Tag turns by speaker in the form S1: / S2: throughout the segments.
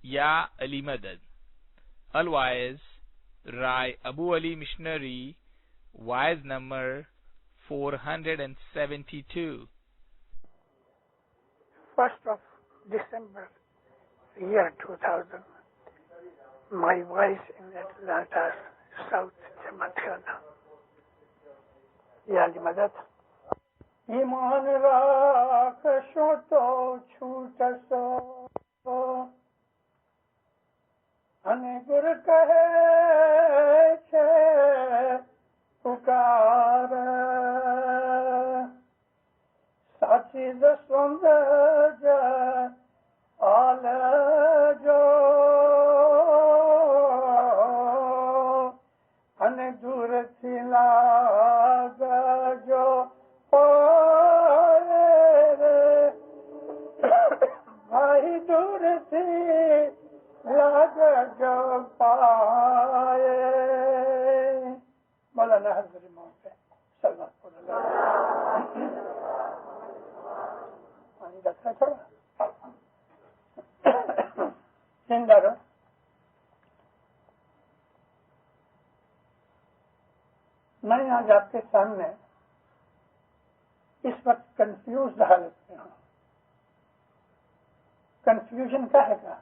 S1: Ya Ali Madad. Otherwise, Rai Abu Ali Missionary, wise number 472.
S2: 1st of December, year 2000. My voice in Atlanta, South Jamatkana. Ya Ali Madad. ایمان راکشو تو چھوٹسو ہنے گر کہے چھے پکار ساچی دسوند جا آل جو ہنے دور تھی لاغ جو بھائی دور تھی لگ جو پائے مولانا حضرت موت صلی اللہ علیہ وسلم پانی رکھا چھوڑا زندہ رہو. میں آج آپ کے سامنے اس وقت کنفیوزڈ حالت میں ہوں. کنفیوژن کا ہے کیا؟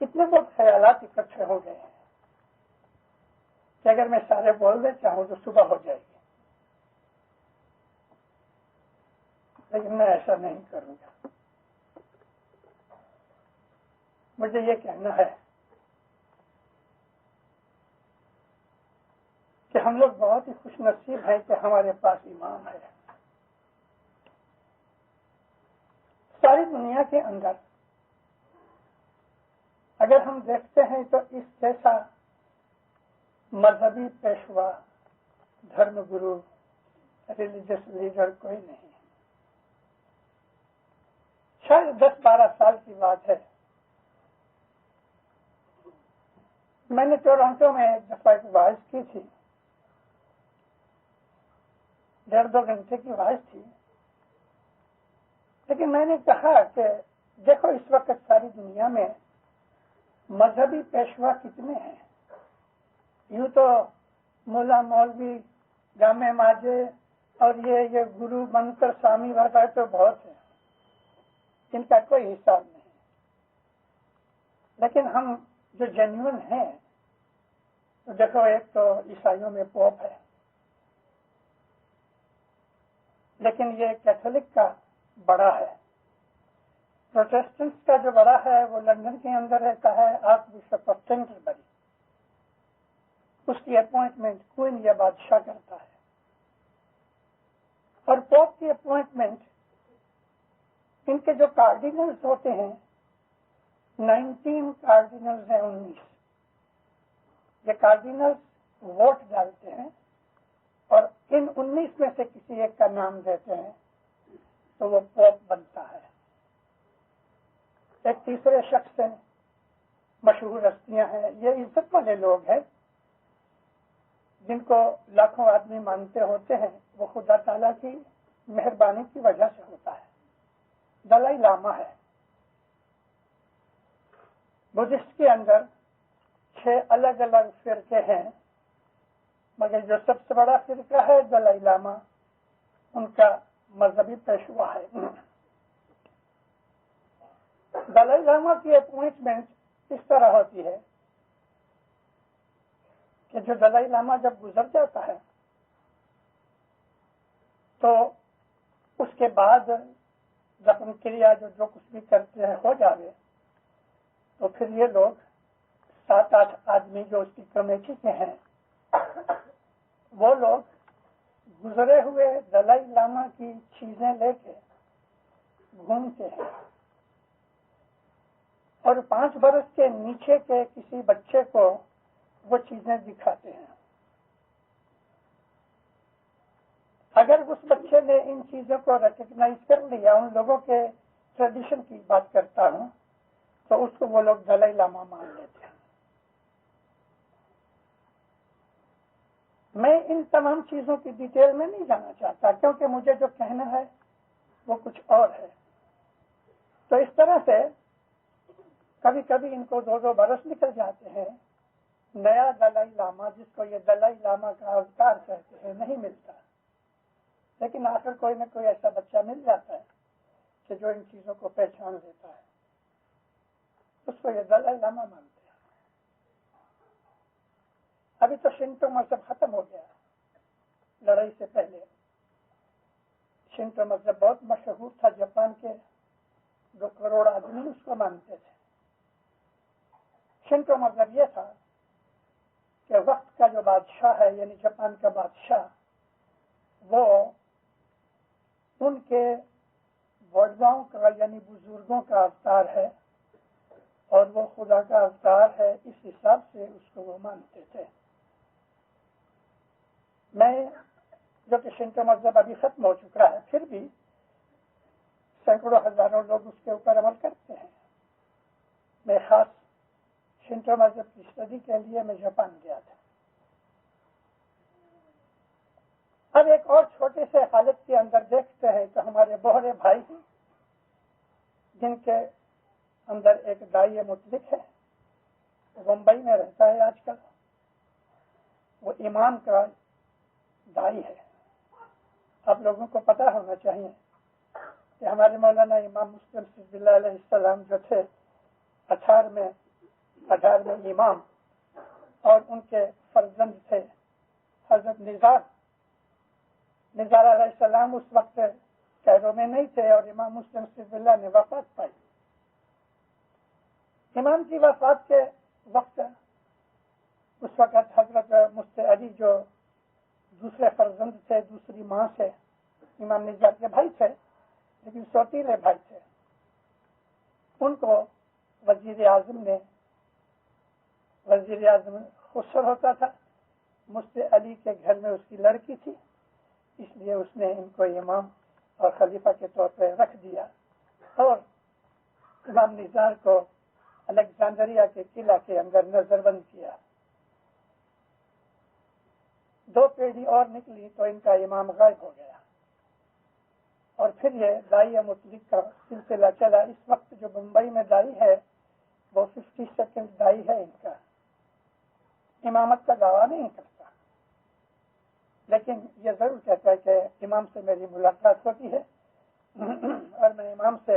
S2: اتنے بہت خیالات اکٹھے ہو گئے ہیں کہ اگر میں سارے بولنے چاہوں تو صبح ہو جائے گی، لیکن میں ایسا نہیں کروں گا. مجھے یہ کہنا ہے کہ ہم لوگ بہت ہی خوش نصیب ہیں کہ ہمارے پاس امام ہے. ساری دنیا کے اندر اگر ہم دیکھتے ہیں تو اس جیسا مذہبی پیشوا، دھرم گرو، ریلیجس لیڈر کوئی نہیں. شاید 10-12 سال کی بات ہے، میں نے ٹورانٹو میں ایک دفعہ ایک وعظ کی تھی. 1.5-2 گھنٹے کی وعظ تھی، لیکن میں نے کہا کہ دیکھو اس وقت ساری دنیا میں مذہبی پیشوا کتنے ہیں. یوں تو مولا مولوی جامع ماجے اور یہ گرو بن کر سامی بھرتا تو بہت ہیں، ان کا کوئی حساب نہیں. لیکن ہم جو جینوئن ہیں تو دیکھو ایک تو عیسائیوں میں پوپ ہے، لیکن یہ کیتھولک کا بڑا ہے. پروٹیسٹنٹ کا جو بڑا ہے وہ لندن کے اندر رہتا ہے، آرچ بشپ آف کینٹربری. اس کی اپوائنٹمنٹ کوئن یا بادشاہ کرتا ہے، اور پوپ کی اپوائنٹمنٹ ان کے جو کارڈینلز ہوتے ہیں 19 کارڈینلز ہیں. 19 یہ کارڈینلز ووٹ ڈالتے ہیں اور ان 19 میں سے کسی ایک کا نام دیتے ہیں تو وہ پوپ بنتا ہے. ایک تیسرے شخص ہیں، مشہور ہستیاں ہیں، یہ عزت والے لوگ ہیں جن کو لاکھوں آدمی مانتے ہوتے ہیں. وہ خدا تعالیٰ کی مہربانی کی وجہ سے ہوتا ہے. دلائی لاما ہے. بدھسٹ کے اندر 6 الگ الگ فرقے ہیں، مگر جو سب سے بڑا فرقہ ہے دلائی لاما، ان کا مذہبی پیشوا ہے. دلائی لاما کی اپوائنٹمنٹ اس طرح ہوتی ہے کہ جو دلائی لاما جب گزر جاتا ہے تو اس کے بعد دفن کریا جو کچھ بھی کرتے ہیں ہو جاوے تو پھر یہ لوگ 7-8 آدمی جو اس کی کمیٹی کے ہیں وہ لوگ گزرے ہوئے دلائی لاما کی چیزیں لے کے گھومتے ہیں اور 5 برس کے نیچے کے کسی بچے کو وہ چیزیں دکھاتے ہیں. اگر اس بچے نے ان چیزوں کو ریکگنائز کر لیا، ان لوگوں کے ٹریڈیشن کی بات کرتا ہوں، تو اس کو وہ لوگ دلائی لاما مان لیتے ہیں. میں ان تمام چیزوں کی ڈیٹیل میں نہیں جانا چاہتا کیونکہ مجھے جو کہنا ہے وہ کچھ اور ہے. تو اس طرح سے کبھی کبھی ان کو 2 برس نکل جاتے ہیں، نیا دلائی لاما، جس کو یہ دلائی لاما کا اذکار کہتے ہیں، نہیں ملتا، لیکن آخر کوئی نہ کوئی ایسا بچہ مل جاتا ہے کہ جو ان چیزوں کو پہچان لیتا ہے، اس کو یہ دلائی لاما مانتے ہیں۔ ابھی تو شنٹو مذہب ختم ہو گیا، لڑائی سے پہلے شنٹو مذہب بہت مشہور تھا، جاپان کے 2 کروڑ آدمی اس کو مانتے تھے۔ شنٹو مذہب یہ تھا کہ وقت کا جو بادشاہ ہے، یعنی جاپان کا بادشاہ، وہ ان کے بڑاؤں کا یعنی بزرگوں کا اوتار ہے اور وہ خدا کا اوتار ہے، اس حساب سے اس کو وہ مانتے تھے۔ میں جو کہ شنٹو مذہب ابھی ختم ہو چکا ہے، پھر بھی سینکڑوں ہزاروں لوگ اس کے اوپر عمل کرتے ہیں۔ میں خاص شنٹو مذہب کی اسٹڈی کے لیے میں جاپان گیا تھا۔ اب ایک اور چھوٹے سے حالت کے اندر دیکھتے ہیں تو ہمارے بہرے بھائی ہیں، جن کے اندر ایک دائی مطلق ہے، وہ بمبئی میں رہتا ہے آج کل، وہ امام کا دائی ہے۔ آپ لوگوں کو پتا ہونا چاہیے کہ ہمارے مولانا امام مسلم سیف اللہ علیہ السلام جو تھے 18ویں امام، اور ان کے فرزند تھے حضرت نزار علیہ السلام، اس وقت کیرو میں نہیں تھے اور امام مسلم سیف اللہ نے وفات پائی۔ امام کی وفات کے وقت اس وقت حضرت مفتی علی جو دوسرے فرزند تھے، دوسری ماں سے، امام نزار کے بھائی تھے لیکن سوتیلے بھائی تھے، ان کو وزیر اعظم خسر ہوتا تھا۔ مفتی علی کے گھر میں اس کی لڑکی تھی، اس لیے اس نے ان کو امام اور خلیفہ کے طور پہ رکھ دیا، اور امام نزار کو الیگزینڈریا کے قلعہ کے اندر نظر بند کیا۔ 2 پیڑھی اور نکلی تو ان کا امام غائب ہو گیا، اور پھر یہ دائی مطلق کا سلسلہ چلا۔ اس وقت جو بمبئی میں دائی ہے وہ 52 دائی ہے، ان کا امامت کا دعویٰ نہیں کرتا، لیکن یہ ضرور کہتا ہے کہ امام سے میری ملاقات ہوتی ہے اور میں امام سے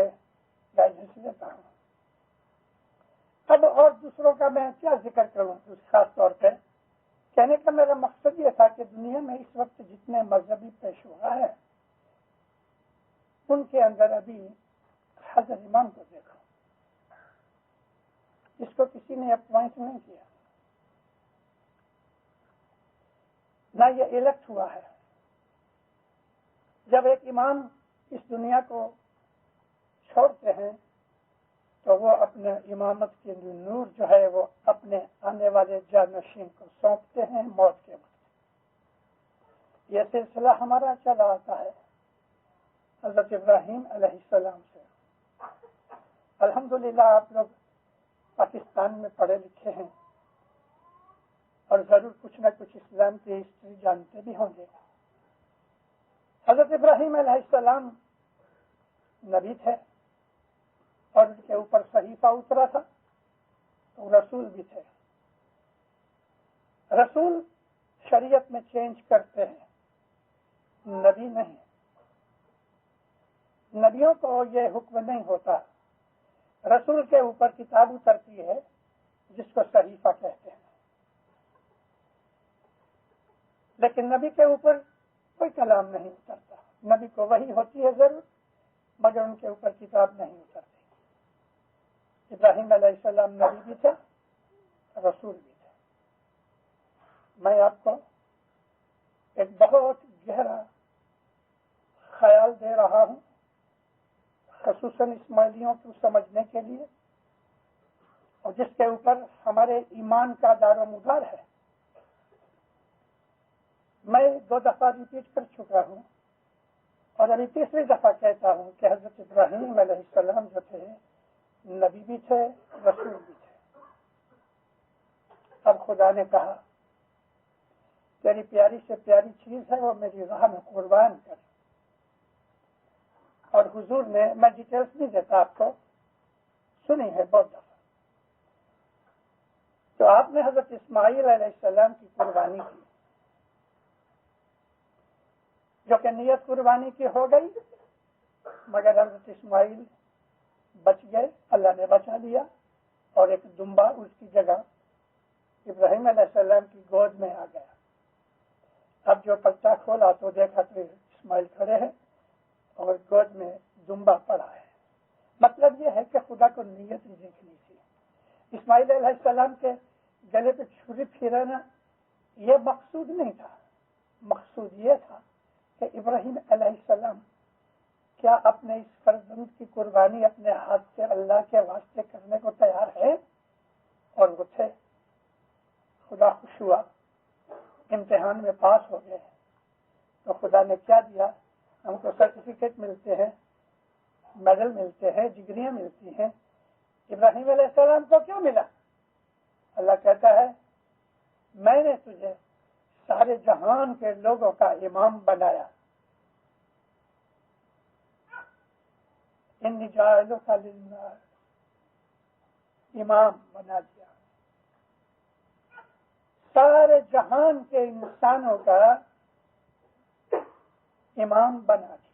S2: گائیڈنس لیتا ہوں۔ اب اور دوسروں کا میں کیا ذکر کروں، خاص طور پہ کہنے کا میرا مقصد یہ تھا کہ دنیا میں اس وقت جتنے مذہبی پیشوا ہیں، ان کے اندر ابھی حضرت امام کو دیکھو، اس کو کسی نے اپوائنٹ نہیں کیا، نہ یہ الیکٹ ہوا ہے۔ جب ایک امام اس دنیا کو چھوڑتے ہیں تو وہ اپنے امامت کے نور جو ہے وہ اپنے آنے والے جانشین کو سونپتے ہیں موت کے وقت۔ یہ سلسلہ ہمارا چلا آتا ہے حضرت ابراہیم علیہ السلام سے۔ الحمدللہ آپ لوگ پاکستان میں پڑھے لکھے ہیں اور ضرور کچھ نہ کچھ اسلام کی ہسٹری جانتے بھی ہوں گے۔ حضرت ابراہیم علیہ السلام نبی تھے اور ان کے اوپر صحیفہ اترا تھا، تو رسول بھی تھے۔ رسول شریعت میں چینج کرتے ہیں، نبی نہیں۔ نبیوں کو یہ حکم نہیں ہوتا، رسول کے اوپر کتاب اترتی ہے جس کو صحیفہ کہتے ہیں، لیکن نبی کے اوپر کوئی کلام نہیں اترتا۔ نبی کو وحی ہوتی ہے ضرور، مگر ان کے اوپر کتاب نہیں اترتی۔ ابراہیم علیہ السلام نبی بھی تھے، رسول بھی تھے۔ میں آپ کو ایک بہت گہرا خیال دے رہا ہوں، خصوصاً اسماعیلیوں کو سمجھنے کے لیے، اور جس کے اوپر ہمارے ایمان کا دار و مدار ہے۔ میں 2 دفعہ ریپیٹ کر چکا ہوں اور ابھی تیسری دفعہ کہتا ہوں کہ حضرت ابراہیم علیہ السلام جو تھے نبی بھی تھے، رسول بھی تھے۔ اب خدا نے کہا تیری پیاری سے پیاری چیز ہے وہ میری راہ میں قربان کر، اور حضور نے، میں ڈیٹیلز نہیں دیتا آپ کو، سنی ہے بہت دفعہ، تو آپ نے حضرت اسماعیل علیہ السلام کی قربانی کی، جو کہ نیت قربانی کی ہو گئی، مگر حضرت اسماعیل بچ گئے، اللہ نے بچا لیا، اور ایک دمبا اس کی جگہ ابراہیم علیہ السلام کی گود میں آ گیا۔ اب جو پرچہ کھولا تو دیکھا تو اسماعیل کھڑے ہیں اور گود میں دمبا پڑا ہے۔ مطلب یہ ہے کہ خدا کو نیت ہی دیکھنی تھی۔ اسماعیل علیہ السلام کے گلے پہ چھری پھیرانا یہ مقصود نہیں تھا، مقصود یہ تھا کہ ابراہیم علیہ السلام کیا اپنے اس فرزند کی قربانی اپنے ہاتھ سے اللہ کے واسطے کرنے کو تیار ہے، اور وہ تھے۔ خدا خوش ہوا، امتحان میں پاس ہو گئے، تو خدا نے کیا دیا؟ ہم کو سرٹیفکیٹ ملتے ہیں، میڈل ملتے ہیں، ڈگریاں ملتی ہیں۔ ابراہیم علیہ السلام کو کیا ملا؟ اللہ کہتا ہے میں نے تجھے سارے جہان کے لوگوں کا امام بنایا، انی جاعلک للناس، امام بنا دیا، سارے جہان کے انسانوں کا امام بنا دیا۔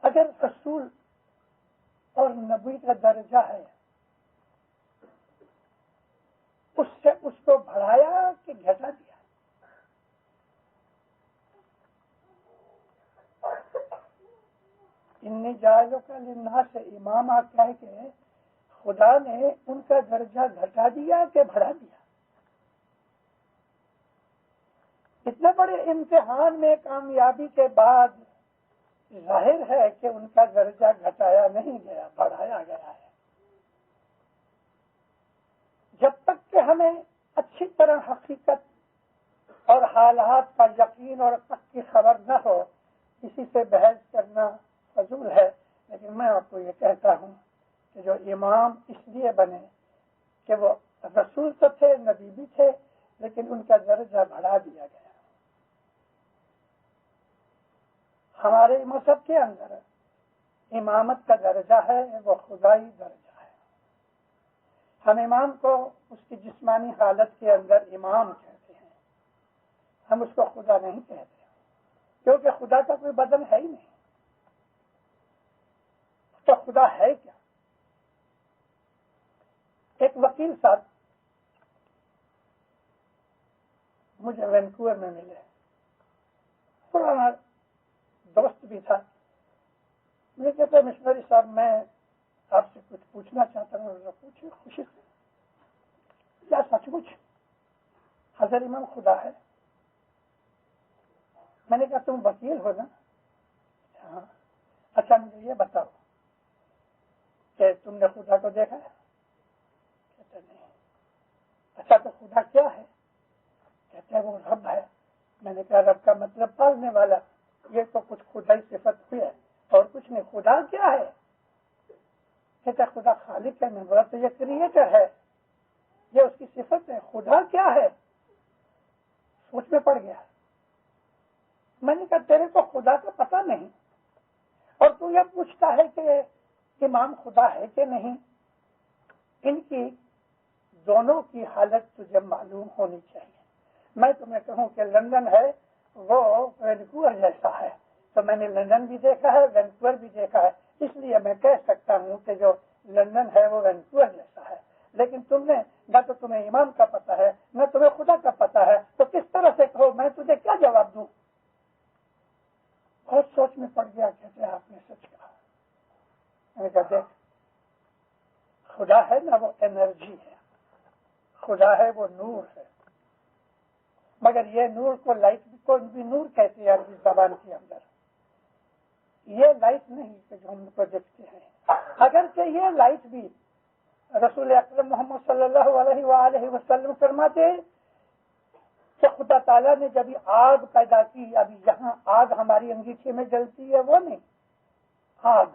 S2: اگر رسول اور نبی کا درجہ ہے، اس سے اس کو بڑھایا کہ گھٹا دیا؟ انی جاعلک للناس امام کہہ کے خدا نے ان کا درجہ گھٹا دیا کہ بڑھا دیا؟ اتنے بڑے امتحان میں کامیابی کے بعد ظاہر ہے کہ ان کا درجہ گھٹایا نہیں گیا، بڑھایا گیا ہے۔ جب تک کہ ہمیں اچھی طرح حقیقت اور حالات کا یقین اور پکی خبر نہ ہو، کسی سے بحث کرنا فضول ہے۔ لیکن میں آپ کو یہ کہتا ہوں کہ جو امام اس لیے بنے کہ وہ رسول تو تھے، نبی بھی تھے، لیکن ان کا درجہ بڑھا دیا گیا۔ ہمارے مذہب کے اندر امامت کا درجہ ہے، وہ خدائی درجہ ہے۔ ہم امام کو اس کی جسمانی حالت کے اندر امام کہتے ہیں، ہم اس کو خدا نہیں کہتے، کیونکہ خدا کا کوئی بدن ہے ہی نہیں۔ تو خدا ہے کیا؟ ایک وکیل صاحب مجھے وینکوور میں ملے، پرانا دوست بھی تھا۔ مجھے کہتے ہیں مشنری صاحب میں آپ سے کچھ پوچھنا چاہتا ہوں۔ پوچھے خوشی سے، کیا سچ مچ حضرت امام خدا ہے؟ میں نے کہا تم وکیل ہو نا؟ ہاں۔ اچھا مجھے یہ بتاؤ کہ تم نے خدا کو دیکھا ہے؟ کہتے نہیں۔ اچھا تو خدا کیا ہے؟ کہتے ہیں وہ رب ہے۔ میں نے کہا رب کا مطلب پالنے والا، یہ تو کچھ خدائی صفت ہوئی ہے اور کچھ نہیں۔ خدا کیا ہے؟ کہتا خدا خالق ہے۔ میں بولا تو یہ کریٹر ہے، یہ اس کی صفت ہے۔ خدا کیا ہے؟ سوچ میں پڑ گیا۔ میں نے کہا تیرے کو خدا کا پتہ نہیں اور تو یہ پوچھتا ہے کہ امام خدا ہے کہ نہیں؟ ان کی دونوں کی حالت تجھے معلوم ہونی چاہیے۔ میں تمہیں کہوں کہ لندن ہے وہ وینکوور جیسا ہے، تو میں نے لندن بھی دیکھا ہے، وینکوور بھی دیکھا ہے، اس لیے میں کہہ سکتا ہوں کہ جو لندن ہے وہ وینکوور جیسا ہے۔ لیکن تم نے نہ تو تمہیں امام کا پتہ ہے نہ تمہیں خدا کا پتہ ہے، تو کس طرح سے کہو؟ میں تجھے کیا جواب دوں؟ بہت سوچ میں پڑ گیا۔ کہتے ہیں آپ نے سچ کہا۔ میں نے کہا دیکھ، خدا ہے نا وہ انرجی ہے، خدا ہے وہ نور ہے، مگر یہ نور کو لائٹ کو بھی نور کہتے ہیں عربی زبان کے اندر۔ یہ لائٹ نہیں کہ جو ہم کو دیکھتے ہیں، اگرچہ یہ لائٹ بھی رسول اکرم محمد صلی اللہ علیہ وآلہ وسلم فرماتے ہیں کہ خدا تعالیٰ نے جب آگ پیدا کی، ابھی یہاں آگ ہماری انگیٹھی میں جلتی ہے وہ نہیں، آگ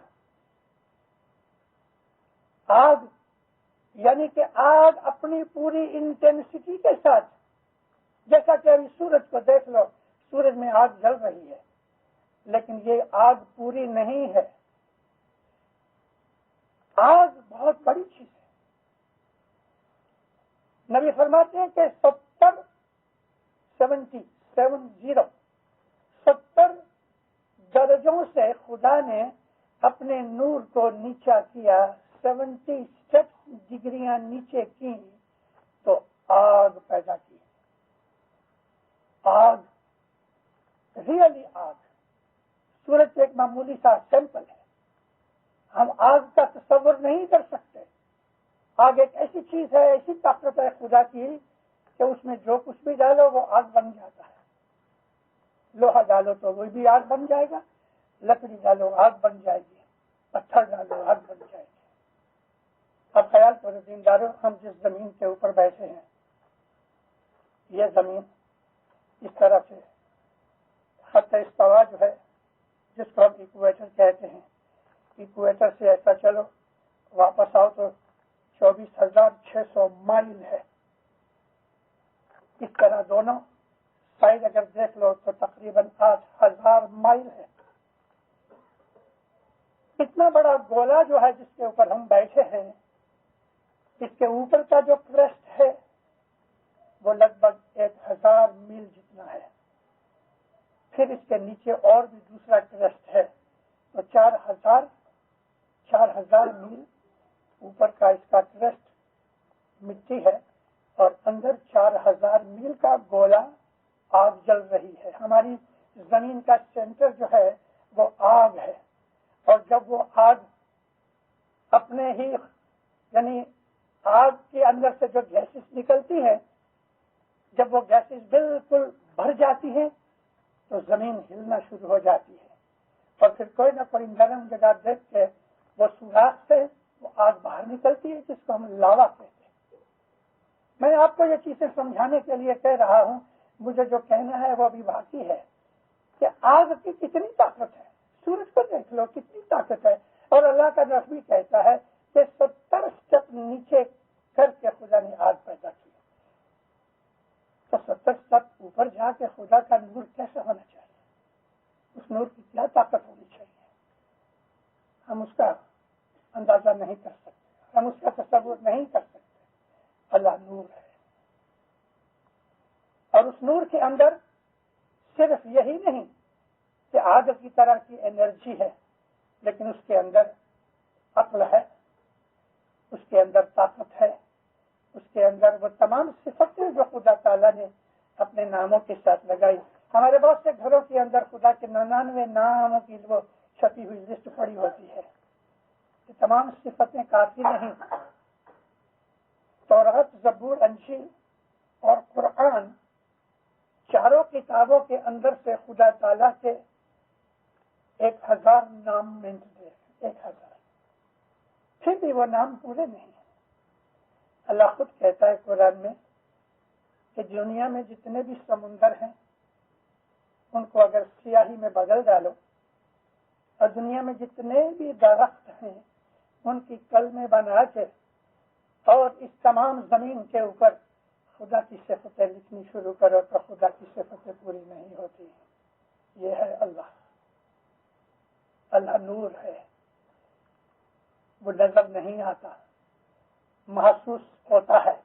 S2: یعنی کہ آگ اپنی پوری انٹینسٹی کے ساتھ، جیسا کہ ابھی سورج کو دیکھ لو، سورج میں آگ جل رہی ہے لیکن یہ آگ پوری نہیں ہے، آگ بہت بڑی چیز ہے. نبی فرماتے ہیں کہ 70 درجوں سے خدا نے اپنے نور کو نیچا کیا. 70 ڈگریاں نیچے کی تو آگ پیدا کی. آگ، ریئلی آگ. سورج ایک معمولی سا سیمپل ہے. ہم آگ کا تصور نہیں کر سکتے. آگ ایک ایسی چیز ہے، ایسی طاقت ہے خدا کی کہ اس میں جو کچھ بھی ڈالو وہ آگ بن جاتا ہے. لوہا ڈالو تو وہ بھی آگ بن جائے گا، لکڑی ڈالو آگ بن جائے گی، پتھر ڈالو آگ بن جائے گی. اب خیال کرو دیندارو، ہم جس زمین کے اوپر بیٹھے ہیں، یہ زمین اس طرح سے خط استوا جو ہے، جس کو ہم ایکویٹر کہتے ہیں، ایکویٹر سے ایسا چلو واپس آؤ تو 24,600 مائل ہے. اس طرح دونوں سائڈ اگر دیکھ لو تو تقریباً 8,000 مائل ہے. اتنا بڑا گولا جو ہے جس کے اوپر ہم بیٹھے ہیں، اس کے اوپر کا جو کرسٹ ہے وہ لگ بھگ 1,000 میل جتنا ہے. پھر اس کے نیچے اور بھی دوسرا کرسٹ ہے تو 4,000 میل اوپر کا اس کا کرسٹ مٹی ہے، اور اندر 4,000 میل کا گولا آگ جل رہی ہے. ہماری زمین کا سینٹر جو ہے وہ آگ ہے. اور جب وہ آگ اپنے ہی یعنی آگ کے اندر سے جو گیسز نکلتی ہیں، جب وہ گیسز بالکل بھر جاتی ہیں تو زمین ہلنا شروع ہو جاتی ہے، اور پھر کوئی نہ کوئی نرم جگہ دیکھ کے وہ سوراخ سے وہ آگ باہر نکلتی ہے، جس کو ہم لاوا کہتے ہیں. میں آپ کو یہ چیزیں سمجھانے کے لیے کہہ رہا ہوں. مجھے جو کہنا ہے وہ ابھی باقی ہے کہ آگ کی کتنی طاقت ہے. سورج کو دیکھ لو کتنی طاقت ہے. اور اللہ کا نبی کہتا ہے کہ 70 اسٹیپ نیچے کر کے خدا نے آگ پیدا کی. تو 70 اسٹیپ اوپر جا کے خدا کا نور کیسا ہونا چاہیے؟ اس نور کی کیا طاقت ہونی چاہیے؟ ہم اس کا اندازہ نہیں کر سکتے، ہم اس کا تصور نہیں کر سکتے. اللہ نور ہے، اور اس نور کے اندر صرف یہی نہیں کہ آگ کی طرح کی انرجی ہے، لیکن اس کے اندر عقل ہے، اس کے اندر طاقت ہے، اس کے اندر وہ تمام صفتیں جو خدا تعالیٰ نے اپنے ناموں کے ساتھ لگائی. ہمارے بہت سے گھروں کے اندر خدا کے 99 ناموں کی وہ چھپی ہوئی لسٹ پڑی ہوتی ہے. یہ تمام صفتیں کافی نہیں. تورات، زبور، انجیل اور قرآن چاروں کتابوں کے اندر سے خدا تعالیٰ کے 1,000 نام منٹ دے. 1,000 پھر بھی وہ نام پورے نہیں. اللہ خود کہتا ہے قرآن میں کہ دنیا میں جتنے بھی سمندر ہیں ان کو اگر سیاہی میں بدل ڈالو، اور دنیا میں جتنے بھی درخت ہیں ان کی کلمیں بنا کے اور اس تمام زمین کے اوپر خدا کی صفتیں لکھنی شروع کرو تو خدا کی صفتیں پوری نہیں ہوتی. یہ ہے اللہ. اللہ نور ہے، وہ نظر نہیں آتا، محسوس ہوتا ہے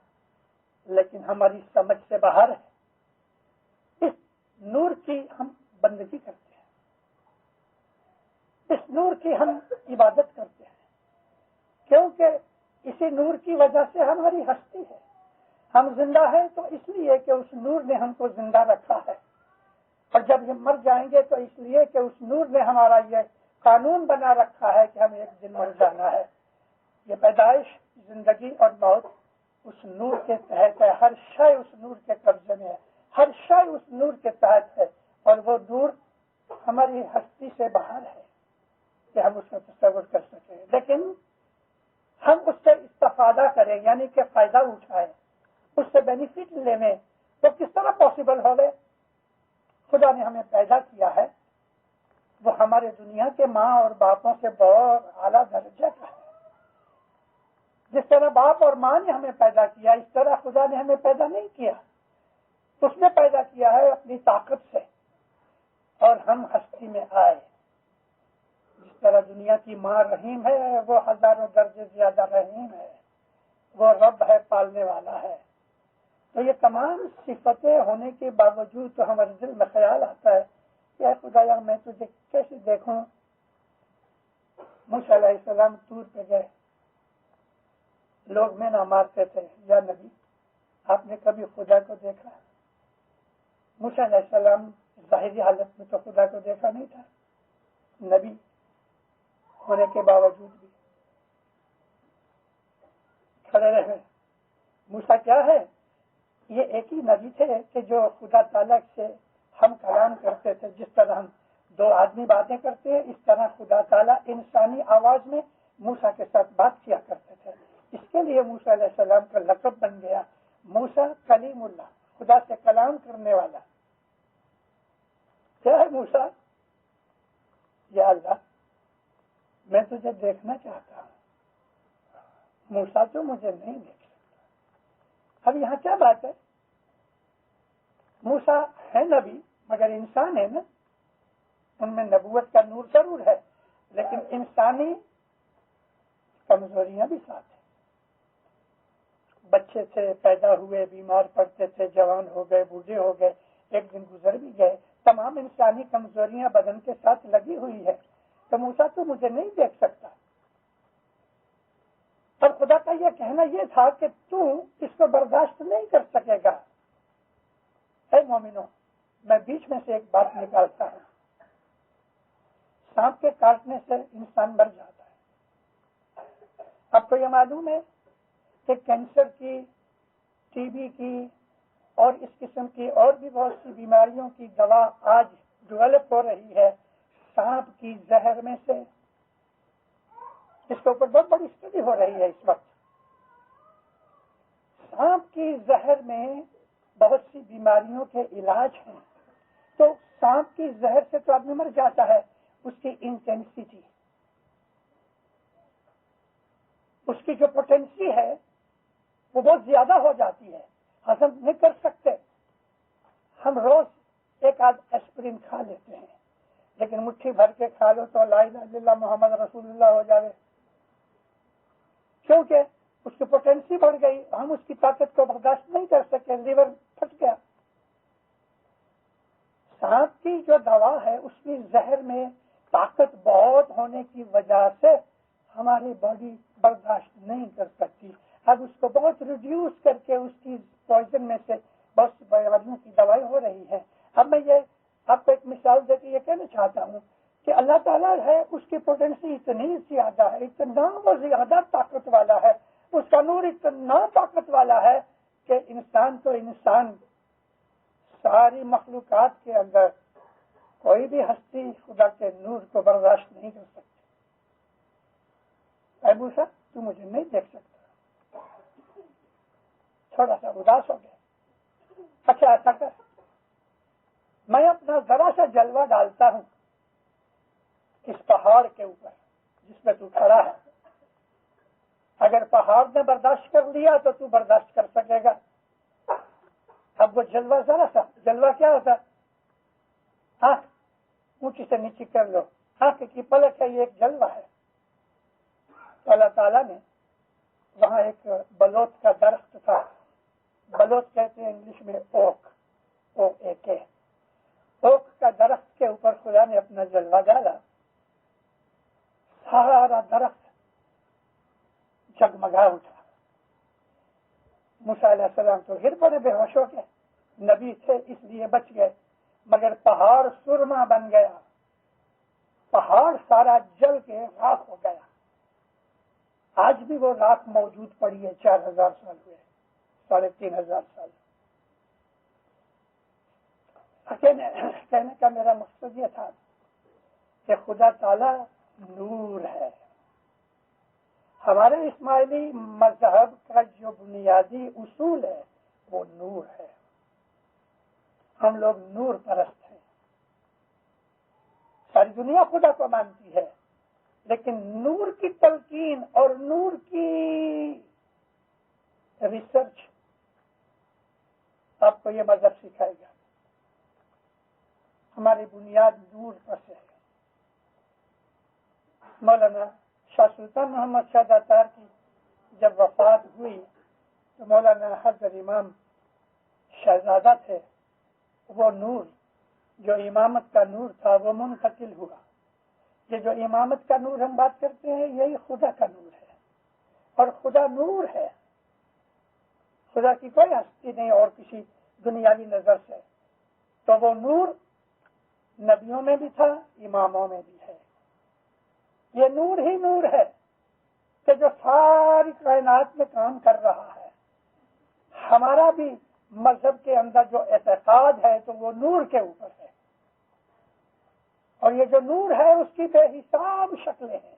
S2: لیکن ہماری سمجھ سے باہر ہے. اس نور کی ہم بندگی کرتے ہیں، اس نور کی ہم عبادت کرتے ہیں، کیونکہ اسی نور کی وجہ سے ہماری ہستی ہے. ہم زندہ ہیں تو اس لیے کہ اس نور نے ہم کو زندہ رکھا ہے، اور جب ہم مر جائیں گے تو اس لیے کہ اس نور نے ہمارا یہ قانون بنا رکھا ہے کہ ہمیں ایک دن مر جانا ہے. یہ پیدائش، زندگی اور موت اس نور کے تحت ہے. ہر شے اس نور کے قبضے میں ہے، ہر شے اس نور کے تحت ہے، اور وہ نور ہماری ہستی سے باہر ہے کہ ہم اس کا تصور کر سکیں. لیکن ہم اس سے استفادہ کریں، یعنی کہ فائدہ اٹھائیں، اس سے بینیفٹ لینے، تو کس طرح پاسبل ہو گئے؟ خدا نے ہمیں پیدا کیا ہے، وہ ہمارے دنیا کے ماں اور باپوں سے بہت اعلیٰ درجے کا ہے. جس طرح باپ اور ماں نے ہمیں پیدا کیا، اس طرح خدا نے ہمیں پیدا نہیں کیا. اس نے پیدا کیا ہے اپنی طاقت سے، اور ہم ہستی میں آئے. جس طرح دنیا کی ماں رحیم ہے، وہ ہزاروں درجے زیادہ رحیم ہے، وہ رب ہے، پالنے والا ہے۔ تو یہ تمام صفتیں ہونے کے باوجود تو ہمارے دل میں خیال آتا ہے کہ اے خدایا میں تجھے کیسے دیکھوں۔ موسیٰ علیہ السلام طور پہ گئے، لوگ مینا مارتے تھے، یا نبی آپ نے کبھی خدا کو دیکھا؟ موسیٰ علیہ السلام ظاہری حالت میں تو خدا کو دیکھا نہیں تھا، نبی ہونے کے باوجود بھی کھڑے رہے۔ موسیٰ کیا ہے؟ یہ ایک ہی نبی تھے کہ جو خدا تعالیٰ سے ہم کلام کرتے تھے، جس طرح ہم دو آدمی باتیں کرتے ہیں اس طرح خدا تعالیٰ انسانی آواز میں موسیٰ کے ساتھ بات کیا کرتے تھے۔ اس کے لیے موسیٰ علیہ السلام کا لقب بن گیا موسیٰ کلیم اللہ، خدا سے کلام کرنے والا۔ کیا ہے موسیٰ؟ یا اللہ میں تجھے دیکھنا چاہتا ہوں، موسیٰ تو مجھے نہیں دیکھ سکتا۔ اب یہاں کیا بات ہے؟ موسیٰ ہے نبی مگر انسان ہے نا، ان میں نبوت کا نور ضرور ہے لیکن انسانی کمزوریاں بھی ساتھ ہیں۔ بچے تھے، پیدا ہوئے، بیمار پڑتے تھے، جوان ہو گئے، بوڑھے ہو گئے، ایک دن گزر بھی گئے، تمام انسانی کمزوریاں بدن کے ساتھ لگی ہوئی ہے۔ تو موسیٰ تو مجھے نہیں دیکھ سکتا۔ اور خدا کا یہ کہنا یہ تھا کہ تو اس کو برداشت نہیں کر سکے گا۔ اے مومنو، میں بیچ میں سے ایک بات نکالتا ہوں، سانپ کے کاٹنے سے انسان مر جاتا ہے۔ آپ کو یہ معلوم ہے کہ کینسر کی، ٹی بی کی اور اس قسم کی اور بھی بہت سی بیماریوں کی دوا آج ڈیولپ ہو رہی ہے سانپ کی زہر میں سے۔ اس کے اوپر بہت بڑی اسٹڈی ہو رہی ہے اس وقت۔ سانپ کی زہر میں بہت سی بیماریوں کے علاج ہیں۔ تو سانپ کی زہر سے تو آدمی مر جاتا ہے، اس کی انٹینسٹی، اس کی جو پوٹینسی ہے وہ بہت زیادہ ہو جاتی ہے، ہضم نہیں کر سکتے۔ ہم روز ایک آدھ ایسپرین کھا لیتے ہیں لیکن مٹھی بھر کے کھا لو تو لا الہ الا اللہ محمد رسول اللہ ہو جائے، کیونکہ اس کی پوٹینسی بڑھ گئی، ہم اس کی طاقت کو برداشت نہیں کر سکے، لیور پھٹ گیا۔ سانپ کی جو دوا ہے اس کی زہر میں طاقت بہت ہونے کی وجہ سے ہماری باڈی برداشت نہیں کر سکتی۔ اب اس کو بہت ریڈیوس کر کے اس کی پوائزن میں سے بہت سی بیماریوں کی دوائی ہو رہی ہے۔ اب میں یہ آپ کو ایک مثال دے کے یہ کہنا چاہتا ہوں کہ اللہ تعالیٰ ہے، اس کی پوٹینسی اتنی زیادہ ہے، اتنا وہ زیادہ طاقت والا ہے، اس کا نور اتنا طاقت والا ہے کہ انسان تو انسان، ساری مخلوقات کے اندر کوئی بھی ہستی خدا کے نور کو برداشت نہیں کر سکتی۔ اے موسیٰ تو مجھے نہیں دیکھ سکتا۔ تھوڑا سا اداس ہو گیا۔ اچھا ایسا کر، میں اپنا ذرا سا جلوہ ڈالتا ہوں اس پہاڑ کے اوپر جس میں تو کھڑا ہے، اگر پہاڑ نے برداشت کر لیا تو تو برداشت کر سکے گا۔ اب وہ جلوہ ذرا سا، جلوہ کیا ہوتا ہے؟ آنکھ اونچی سے نیچی کر لو، آنکھ کی پلک ہے، یہ ایک جلوہ ہے۔ تو اللہ تعالیٰ نے وہاں ایک بلوت کا درخت تھا، بلوت کہتے ہیں انگلش میں اوک، O-A-K، اوک کا درخت کے اوپر خدا نے اپنا جلوہ ڈالا، سارا درخت جگمگا اٹھا۔ موسیٰ علیہ السلام تو گر پڑے بے ہوش ہو کے، نبی تھے اس لیے بچ گئے، مگر پہاڑ سرما بن گیا، پہاڑ سارا جل کے راکھ ہو گیا۔ آج بھی وہ راکھ موجود پڑی ہے، 4000 سال ہوئے، 3500 سال۔ کہنے کا میرا مقصد یہ تھا کہ خدا تعالی نور ہے۔ ہمارے اسماعیلی مذہب کا جو بنیادی اصول ہے وہ نور ہے، ہم لوگ نور پرست ہیں۔ ساری دنیا خدا کو مانتی ہے لیکن نور کی تلقین اور نور کی ریسرچ آپ کو یہ مذہب سکھائے گا۔ ہماری بنیاد نور پر سے ہے۔ مولانا شاہ سلطان محمد شاہ داتار کی جب وفات ہوئی تو مولانا حضرت امام شہزادہ تھے، وہ نور جو امامت کا نور تھا وہ منتقل ہوا۔ یہ جو امامت کا نور ہم بات کرتے ہیں یہی خدا کا نور ہے، اور خدا نور ہے، خدا کی کوئی ہستی نہیں اور کسی دنیاوی نظر سے، تو وہ نور نبیوں میں بھی تھا، اماموں میں بھی ہے۔ یہ نور ہی نور ہے کہ جو ساری کائنات میں کام کر رہا ہے۔ ہمارا بھی مذہب کے اندر جو اعتقاد ہے تو وہ نور کے اوپر ہے، اور یہ جو نور ہے اس کی بے حساب شکلیں ہیں،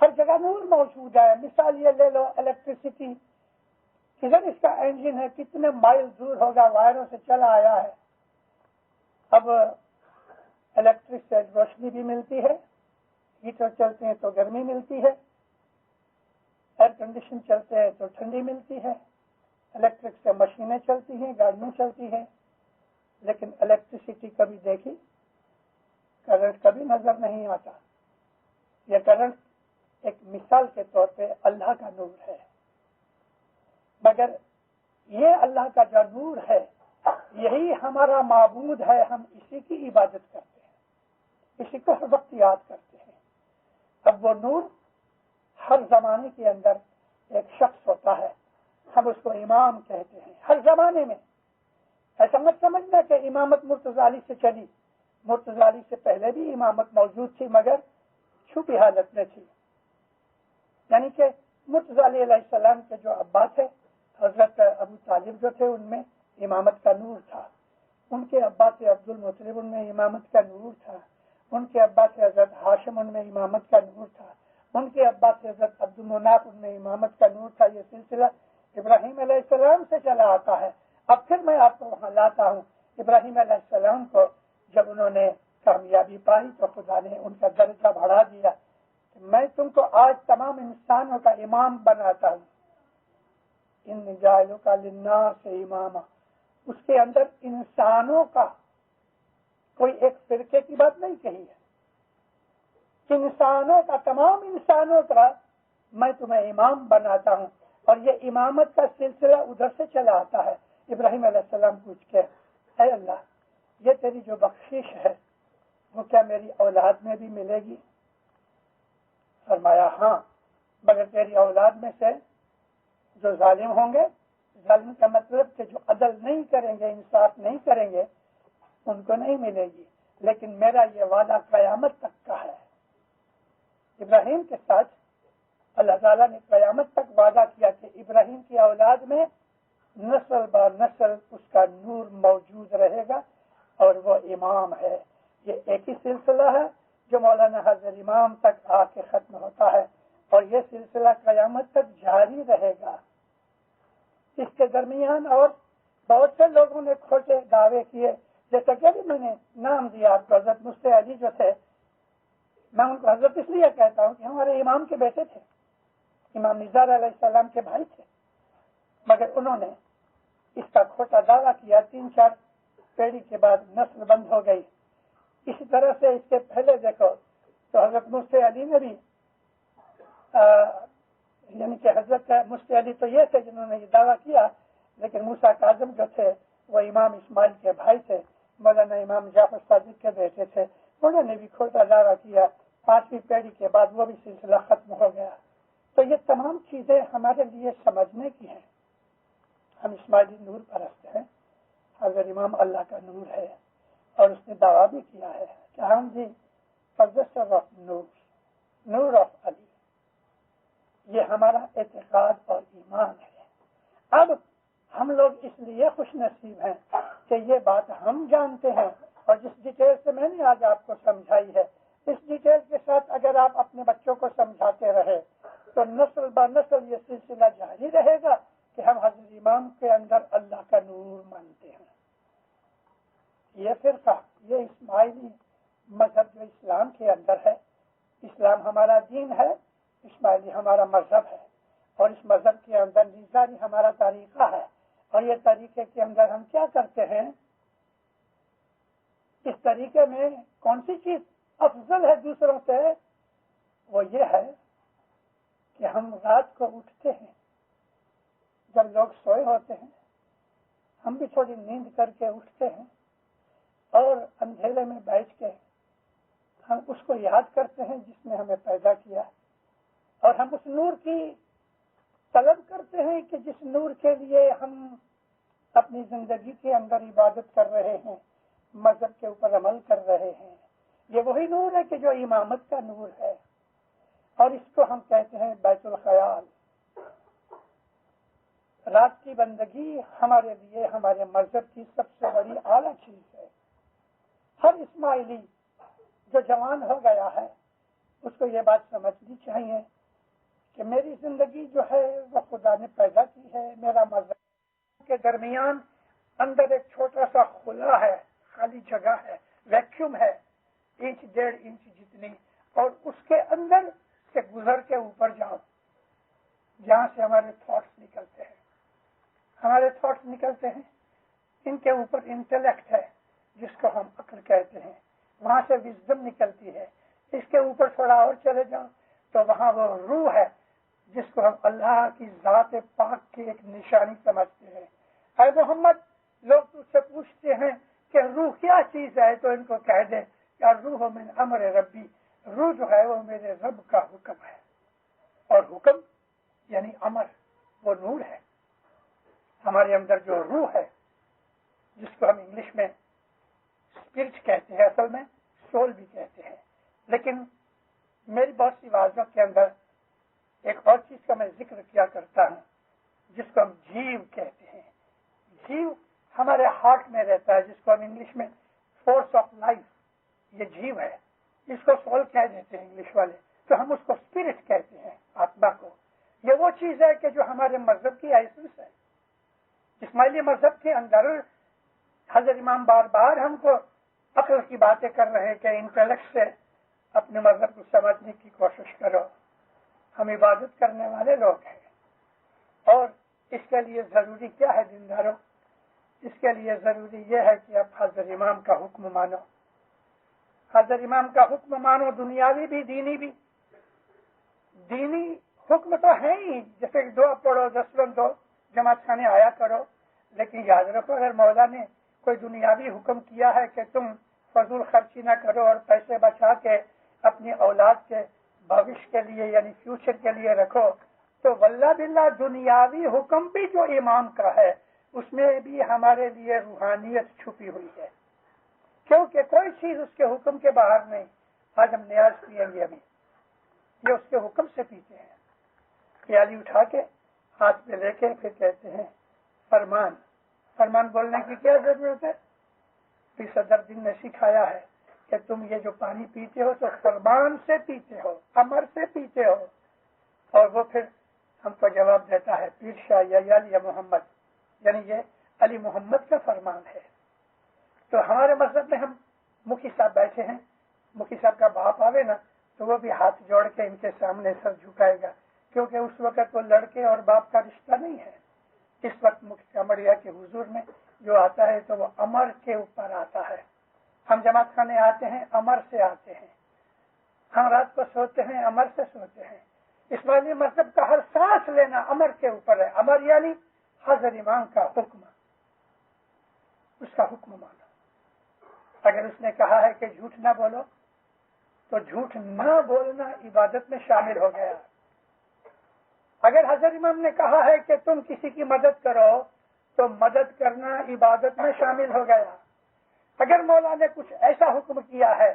S2: ہر جگہ نور موجود ہے۔ مثال یہ لے لو، الیکٹریسٹی، کدھر اس کا انجن ہے، کتنے مائل دور ہوگا، وائروں سے چلا آیا ہے۔ اب الیکٹرک سے روشنی بھی ملتی ہے، ہیٹر چلتے ہیں تو گرمی ملتی ہے، ایئر کنڈیشن چلتے ہیں تو ٹھنڈی ملتی ہے، الیکٹرک سے مشینیں چلتی ہیں، گاڑیاں چلتی ہیں، لیکن الیکٹریسٹی کبھی دیکھی؟ کرنٹ کبھی نظر نہیں آتا۔ یہ کرنٹ ایک مثال کے طور پہ اللہ کا نور ہے، مگر یہ اللہ کا جو نور ہے یہی ہمارا معبود ہے، ہم اسی کی عبادت کرتے ہیں، اسی کو ہر وقت یاد کرتے ہیں۔ اب وہ نور ہر زمانے کے اندر ایک شخص ہوتا ہے، ہم اس کو امام کہتے ہیں، ہر زمانے میں۔ ایسا مت سمجھنا کہ امامت مرتضی علی سے چلی، مرتضی علی سے پہلے بھی امامت موجود تھی مگر چھپی حالت میں تھی، یعنی کہ مرتضی علیہ السلام کے جو ابا تھے حضرت ابو طالب جو تھے ان میں امامت کا نور تھا، ان کے ابا تھے عبد المطلب، ان میں امامت کا نور تھا، ان کے ابا تھے حضرت ہاشم، ان میں امامت کا نور تھا، ان کے ابا تھے حضرت عبد المناف، ان میں امامت کا نور تھا۔ یہ سلسلہ ابراہیم علیہ السلام سے چلا آتا ہے۔ اب پھر میں آپ کو وہاں لاتا ہوں، ابراہیم علیہ السلام کو جب انہوں نے کامیابی پائی تو خدا نے ان کا درجہ بڑھا دیا، میں تم کو آج تمام انسانوں کا امام بناتا ہوں، ان جائلوں کا للناس امامہ۔ اس کے اندر انسانوں کا کوئی ایک فرقے کی بات نہیں کہی ہے، انسانوں کا، تمام انسانوں کا میں تمہیں امام بناتا ہوں۔ اور یہ امامت کا سلسلہ ادھر سے چلا آتا ہے۔ ابراہیم علیہ السلام پوچھ کے، اے اللہ یہ تیری جو بخشش ہے وہ کیا میری اولاد میں بھی ملے گی؟ فرمایا ہاں، مگر تیری اولاد میں سے جو ظالم ہوں گے، ظالم کا مطلب کہ جو عدل نہیں کریں گے، انصاف نہیں کریں گے، ان کو نہیں ملے گی، لیکن میرا یہ وعدہ قیامت تک کا ہے۔ ابراہیم کے ساتھ اللہ تعالیٰ نے قیامت تک وعدہ کیا کہ ابراہیم کی اولاد میں نسل با نسل اس کا نور موجود رہے گا اور وہ امام ہے۔ یہ ایک ہی سلسلہ ہے جو مولانا حضرت امام تک آ کے ختم ہوتا ہے، اور یہ سلسلہ قیامت تک جاری رہے گا۔ اس کے درمیان اور بہت سے لوگوں نے کھوٹے دعوے کیے، جیسا کہ ابھی میں نے نام دیا آپ کو، حضرت مفتی علی جو تھے، میں ان کو حضرت اس لیے کہتا ہوں کہ ہمارے امام کے بیٹے تھے، امام نظار علیہ السلام کے بھائی تھے، مگر انہوں نے اس کا کھوٹا دعویٰ کیا، 3-4 پیڑھی کے بعد نسل بند ہو گئی۔ اسی طرح سے اس کے پہلے دیکھو تو حضرت مفتی علی نے بھی یعنی کہ حضرت مفتی علی تو یہ تھے جنہوں نے یہ دعویٰ کیا، لیکن موسیٰ کاظم جو تھے وہ امام اسماعیل کے بھائی تھے، مولانا امام جعفر صادق کے بیٹے تھے، انہوں نے بھی کھوٹا دعویٰ کیا، 5ویں پیڑھی کے بعد وہ بھی سلسلہ ختم ہو گیا۔ تو یہ تمام چیزیں ہمارے لیے سمجھنے کی ہیں۔ ہم اسماعیلی نور پرست ہیں، حضرت امام اللہ کا نور ہے، اور اس نے دعویٰ بھی کیا ہے کہ ہم جی professor of Noor, Noor of Ali, یہ ہمارا اعتقاد اور ایمان ہے۔ اب ہم لوگ اس لیے خوش نصیب ہیں کہ یہ بات ہم جانتے ہیں، اور جس ڈیٹیل سے میں نے آج آپ کو سمجھائی ہے، اس ڈیٹیل کے ساتھ اگر آپ اپنے بچوں کو سمجھاتے رہے تو نسل با نسل یہ سلسلہ جاری رہے گا کہ ہم حضرت امام کے اندر اللہ کا نور مانتے ہیں۔ یہ فرقہ، یہ اسماعیلی مذہب جو اسلام کے اندر ہے، اسلام ہمارا دین ہے، اسماعیلی ہمارا مذہب ہے، اور اس مذہب کے اندر نظاری ہمارا طریقہ ہے، اور یہ طریقے کے اندر ہم کیا کرتے ہیں، اس طریقے میں کون سی چیز افضل ہے دوسروں سے، وہ یہ ہے کہ ہم رات کو اٹھتے ہیں، جب لوگ سوئے ہوتے ہیں ہم بھی تھوڑی نیند کر کے اٹھتے ہیں اور اندھیرے میں بیٹھ کے ہم اس کو یاد کرتے ہیں جس نے ہمیں پیدا کیا، اور ہم اس نور کی طلب کرتے ہیں کہ جس نور کے لیے ہم اپنی زندگی کے اندر عبادت کر رہے ہیں، مذہب کے اوپر عمل کر رہے ہیں۔ یہ وہی نور ہے کہ جو امامت کا نور ہے، اور اس کو ہم کہتے ہیں بیت الخیال۔ رات کی بندگی ہمارے لیے ہمارے مذہب کی سب سے بڑی اعلیٰ چیز ہے۔ ہر اسماعیلی جو جوان ہو گیا ہے اس کو یہ بات سمجھنی چاہیے کہ میری زندگی جو ہے وہ خدا نے پیدا کی ہے، میرا مذہب کے درمیان اندر ایک چھوٹا سا خلا ہے، خالی جگہ ہے، ویکیوم ہے، 1.5 انچ جتنی، اور اس کے اندر سے گزر کے اوپر جاؤ جہاں سے ہمارے تھاٹس نکلتے ہیں۔ ہمارے تھاٹس نکلتے ہیں، ان کے اوپر انٹلیکٹ ہے جس کو ہم عقل کہتے ہیں، وہاں سے وزڈم نکلتی ہے۔ اس کے اوپر تھوڑا اور چلے جاؤ تو وہاں وہ روح ہے جس کو ہم اللہ کی ذات پاک کی ایک نشانی سمجھتے ہیں۔ اے محمد، لوگ تجھ سے پوچھتے ہیں کہ روح کیا چیز ہے، تو ان کو کہہ دے کہ روح من امر ربی، روح جو ہے وہ میرے رب کا حکم ہے، اور حکم یعنی امر، وہ نور ہے۔ ہمارے اندر جو روح ہے جس کو ہم انگلش میں اسپرٹ کہتے ہیں، اصل میں سول بھی کہتے ہیں، لیکن میری بہت سی واضحوں کے اندر ایک اور چیز کا میں ذکر کیا کرتا ہوں جس کو ہم جیو کہتے ہیں۔ جیو ہمارے ہارٹ میں رہتا ہے، جس کو ہم انگلش میں فورس آف لائف، یہ جیو ہے، اس کو سول کہہ دیتے ہیں انگلش والے، تو ہم اس کو اسپرٹ کہتے ہیں، آتما کو۔ یہ وہ چیز ہے کہ جو ہمارے مذہب کی ایسنس ہے۔ اسماعیلی مذہب کے اندر حضرت امام بار بار ہم کو عقل کی باتیں کر رہے ہیں کہ انٹلیکٹ سے اپنے مذہب کو سمجھنے کی کوشش کرو۔ ہم عبادت کرنے والے لوگ ہیں، اور اس کے لیے ضروری کیا ہے دینداروں؟ اس کے لیے ضروری یہ ہے کہ اب حضرت امام کا حکم مانو۔ حضرت امام کا حکم مانو، دنیاوی بھی دینی بھی۔ دینی حکم تو ہے ہی، جیسے کہ 2 پڑھو 10 دو، جماعت خانے آیا کرو، لیکن یاد رکھو اگر مولا نے کوئی دنیاوی حکم کیا ہے کہ تم فضول خرچی نہ کرو اور پیسے بچا کے اپنی اولاد کے بھوش کے لیے یعنی فیوچر کے لیے رکھو، تو واللہ باللہ دنیاوی حکم بھی جو امام کا ہے اس میں بھی ہمارے لیے روحانیت چھپی ہوئی ہے، کیونکہ کوئی چیز اس کے حکم کے باہر نہیں۔ آج ہم نیاز پیئیں گے، ابھی یہ اس کے حکم سے پیتے ہیں، پیالی اٹھا کے ہاتھ پہ لے کے پھر کہتے ہیں فرمان۔ فرمان بولنے کی کیا ضرورت ہے؟ پھر صدر دین نے سکھایا ہے کہ تم یہ جو پانی پیتے ہو تو فرمان سے پیتے ہو، امر سے پیتے ہو، اور وہ پھر ہم کو جواب دیتا ہے پیر شاہ یا محمد، یعنی یہ علی محمد کا فرمان ہے۔ تو ہمارے مذہب میں ہم مکھی صاحب بیٹھے ہیں، مکھی صاحب کا باپ آوے نا تو وہ بھی ہاتھ جوڑ کے ان کے سامنے سر جھکائے گا، کیونکہ اس وقت وہ لڑکے اور باپ کا رشتہ نہیں ہے۔ اس وقت مکھی کمڑیا کے حضور میں جو آتا ہے تو وہ امر کے اوپر آتا ہے۔ ہم جماعت خانے آتے ہیں، امر سے آتے ہیں، ہم رات کو سوتے ہیں، امر سے سوتے ہیں۔ اسماعیلی مذہب کا ہر سانس لینا امر کے اوپر ہے۔ امر یعنی حضرت امام کا حکم، اس کا حکم مانو۔ اگر اس نے کہا ہے کہ جھوٹ نہ بولو تو جھوٹ نہ بولنا عبادت میں شامل ہو گیا۔ اگر حضرت امام نے کہا ہے کہ تم کسی کی مدد کرو تو مدد کرنا عبادت میں شامل ہو گیا۔ اگر مولا نے کچھ ایسا حکم کیا ہے،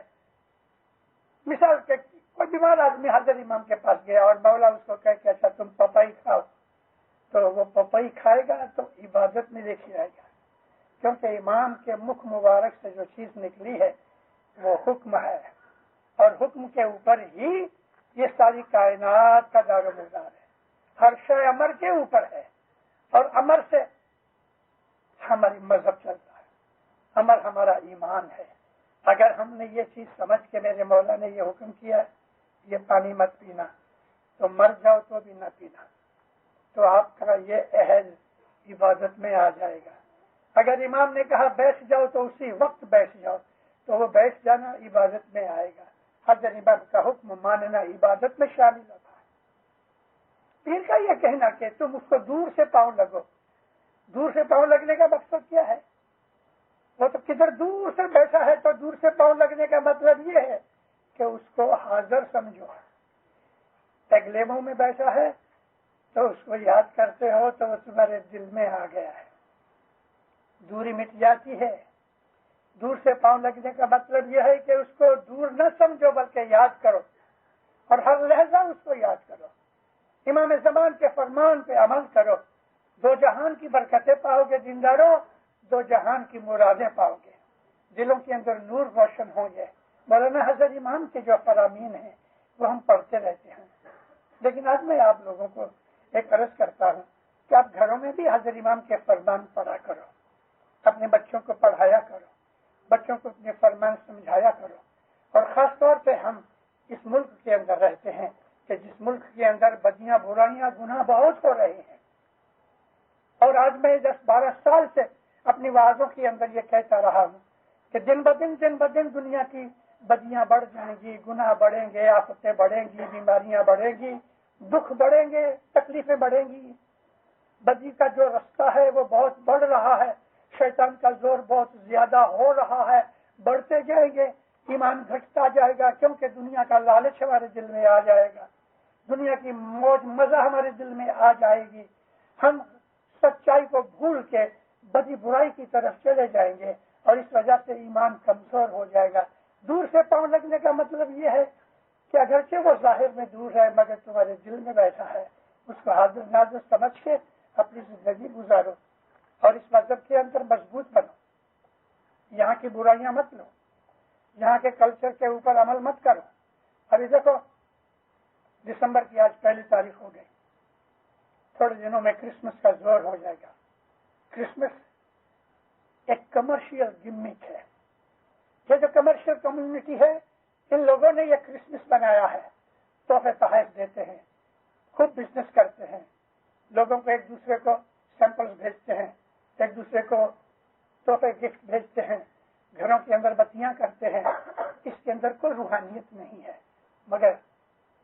S2: مثال کے کوئی بیمار آدمی حضرت امام کے پاس گیا اور مولا اس کو کہے کہ اچھا تم پپائی کھاؤ، تو وہ پپائی کھائے گا تو عبادت میں دیکھی جائے گا، کیونکہ امام کے مکھ مبارک سے جو چیز نکلی ہے وہ حکم ہے، اور حکم کے اوپر ہی یہ ساری کائنات کا دار و مدار ہے۔ ہر شے امر کے اوپر ہے، اور امر سے ہماری مذہب چلتا ہے، امر ہمارا ایمان ہے۔ اگر ہم نے یہ چیز سمجھ کے میرے مولا نے یہ حکم کیا ہے یہ پانی مت پینا، تو مر جاؤ تو بھی نہ پینا، تو آپ کا یہ عہد عبادت میں آ جائے گا۔ اگر امام نے کہا بیٹھ جاؤ تو اسی وقت بیٹھ جاؤ، تو وہ بیٹھ جانا عبادت میں آئے گا۔ حضرت امام کا حکم ماننا عبادت میں شامل ہوتا ہے۔ پیر کا یہ کہنا کہ تم اس کو دور سے پاؤں لگو، دور سے پاؤں لگنے کا مقصد کیا ہے؟ وہ تو کدھر دور سے بیٹھا ہے، تو دور سے پاؤں لگنے کا مطلب یہ ہے کہ اس کو حاضر سمجھو۔ ایک لیموں میں بیٹھا ہے تو اس کو یاد کرتے ہو تو وہ تمہارے دل میں آ گیا ہے، دوری مٹ جاتی ہے۔ دور سے پاؤں لگنے کا مطلب یہ ہے کہ اس کو دور نہ سمجھو بلکہ یاد کرو، اور ہر لہجہ اس کو یاد کرو، امام زمان کے فرمان پہ عمل کرو، دو جہان کی برکتیں پاؤ گے دینداروں، دو جہان کی مرادیں پاؤ گے، دلوں کے اندر نور روشن ہوں گے۔ مولانا حضرت امام کے جو فرامین ہیں وہ ہم پڑھتے رہتے ہیں، لیکن آج میں آپ لوگوں کو ایک عرض کرتا ہوں کہ آپ گھروں میں بھی حضرت امام کے فرمان پڑھا کرو، اپنے بچوں کو پڑھایا کرو، بچوں کو اپنے فرمان سمجھایا کرو۔ اور خاص طور پہ ہم اس ملک کے اندر رہتے ہیں کہ جس ملک کے اندر بدیاں برائیاں گناہ بہت ہو رہے ہیں، اور آج میں 10-12 سال سے اپنی وعظوں کے اندر یہ کہتا رہا ہوں کہ دن بدن دنیا کی بدیاں بڑھ جائیں گی، گناہ بڑھیں گے، آفتیں بڑھیں گی، بیماریاں بڑھیں گی، دکھ بڑھیں گے، تکلیفیں بڑھیں گی۔ بدی کا جو رستہ ہے وہ بہت بڑھ رہا ہے، شیطان کا زور بہت زیادہ ہو رہا ہے، بڑھتے جائیں گے، ایمان گھٹتا جائے گا، کیونکہ دنیا کا لالچ ہمارے دل میں آ جائے گا، دنیا کی موج مزہ ہمارے دل میں آ جائے گی، ہم سچائی کو بھول کے بدی برائی کی طرف چلے جائیں گے، اور اس وجہ سے ایمان کمزور ہو جائے گا۔ دور سے پاؤں لگنے کا مطلب یہ ہے کہ اگرچہ وہ ظاہر میں دور ہے مگر تمہارے دل میں بیٹھا ہے، اس کو حاضر ناظر سمجھ کے اپنی زندگی گزارو، اور اس مذہب کے اندر مضبوط بنو، یہاں کی برائیاں مت لو، یہاں کے کلچر کے اوپر عمل مت کرو۔ ابھی دیکھو دسمبر کی آج 1 تاریخ ہو گئی، تھوڑے دنوں میں کرسمس کا زور ہو جائے گا۔ کرسمس ایک کمرشل گمک ہے، یہ جو کمرشل کمیونٹی ہے ان لوگوں نے یہ کرسمس بنایا ہے، تحفے تحائف دیتے ہیں، خوب بزنس کرتے ہیں، لوگوں کو ایک دوسرے کو سیمپلز بھیجتے ہیں، ایک دوسرے کو تحفے گفٹ بھیجتے ہیں، گھروں کے اندر بتیاں کرتے ہیں، اس کے اندر کوئی روحانیت نہیں ہے۔ مگر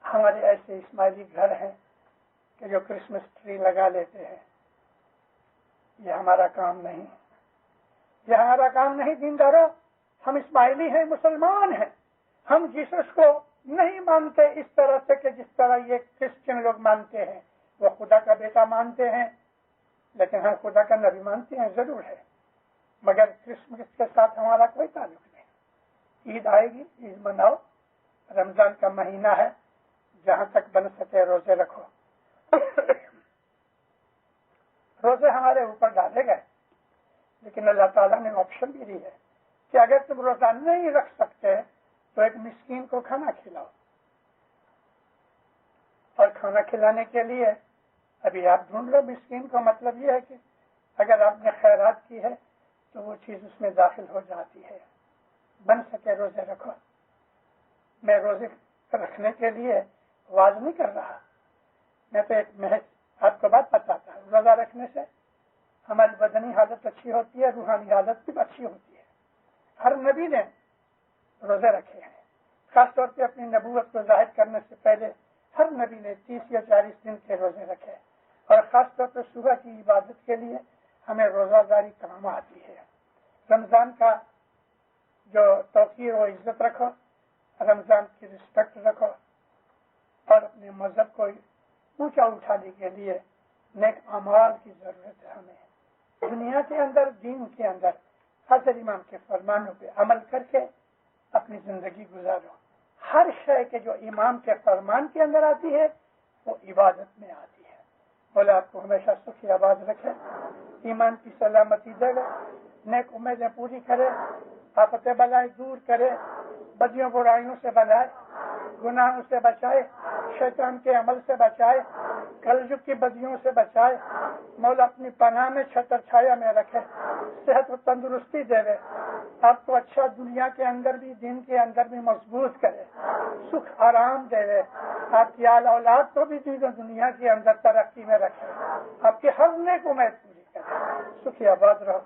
S2: ہمارے ایسے اسماعیلی گھر ہیں کہ جو کرسمس ٹری لگا لیتے ہیں، یہ ہمارا کام نہیں، یہ ہمارا کام نہیں دینداروں۔ ہم اسماعیلی ہیں، مسلمان ہیں، ہم جیسس کو نہیں مانتے اس طرح سے کہ جس طرح یہ کرسچن لوگ مانتے ہیں، وہ خدا کا بیٹا مانتے ہیں، لیکن ہم خدا کا نبی مانتے ہیں ضرور ہے، مگر کرسمس کے ساتھ ہمارا کوئی تعلق نہیں۔ عید آئے گی، عید مناؤ، رمضان کا مہینہ ہے، جہاں تک بن سکے روزے رکھو۔ روزے ہمارے اوپر ڈالے گئے، لیکن اللہ تعالیٰ نے آپشن بھی دی ہے کہ اگر تم روزہ نہیں رکھ سکتے تو ایک مسکین کو کھانا کھلاؤ، اور کھانا کھلانے کے لیے ابھی آپ ڈھونڈ لو مسکین کو، مطلب یہ ہے کہ اگر آپ نے خیرات کی ہے تو وہ چیز اس میں داخل ہو جاتی ہے۔ بن سکے روزے رکھو۔ میں روزے رکھنے کے لیے واز نہیں کر رہا، میں تو ایک محض آپ کو بات بتاتا ہوں۔ روزہ رکھنے سے ہماری بدنی حالت اچھی ہوتی ہے، روحانی حالت بھی اچھی ہوتی ہے۔ ہر نبی نے روزے رکھے ہیں، خاص طور پہ اپنی نبوت کو ظاہر کرنے سے پہلے ہر نبی نے 30 یا 40 دن کے روزے رکھے، اور خاص طور پہ صبح کی عبادت کے لیے ہمیں روزہ داری کام آتی ہے۔ رمضان کا جو توقیر و عزت رکھو، رمضان کی رسپیکٹ رکھو، اور اپنے مذہب کو اونچا اٹھانے کے لیے نیک اعمال کی ضرورت ہے ہمیں۔ دنیا کے اندر، دین کے اندر حضرت امام کے فرمانوں پہ عمل کر کے اپنی زندگی گزارو۔ ہر شے کے جو امام کے فرمان کے اندر آتی ہے وہ عبادت میں آتی ہے۔ مولا آپ کو ہمیشہ سکھی آباد رکھے، ایمان کی سلامتی دے، نیک امیدیں پوری کرے، آفت بلائیں دور کرے، بدیوں برائیوں سے بچائے، گناہوں سے بچائے، شیطان کے عمل سے بچائے، کلجگ کی بدیوں سے بچائے۔ مولا اپنی پناہ میں چھتر چھایا میں رکھے، صحت و تندرستی دے، آپ کو اچھا دنیا کے اندر بھی دین کے اندر بھی مضبوط کرے، سکھ آرام دے، آپ کی آل اولاد کو بھی دین و دنیا کے اندر ترقی میں رکھے، آپ کی ہر نیک امید پوری کرے۔ سکھی آباد رہو۔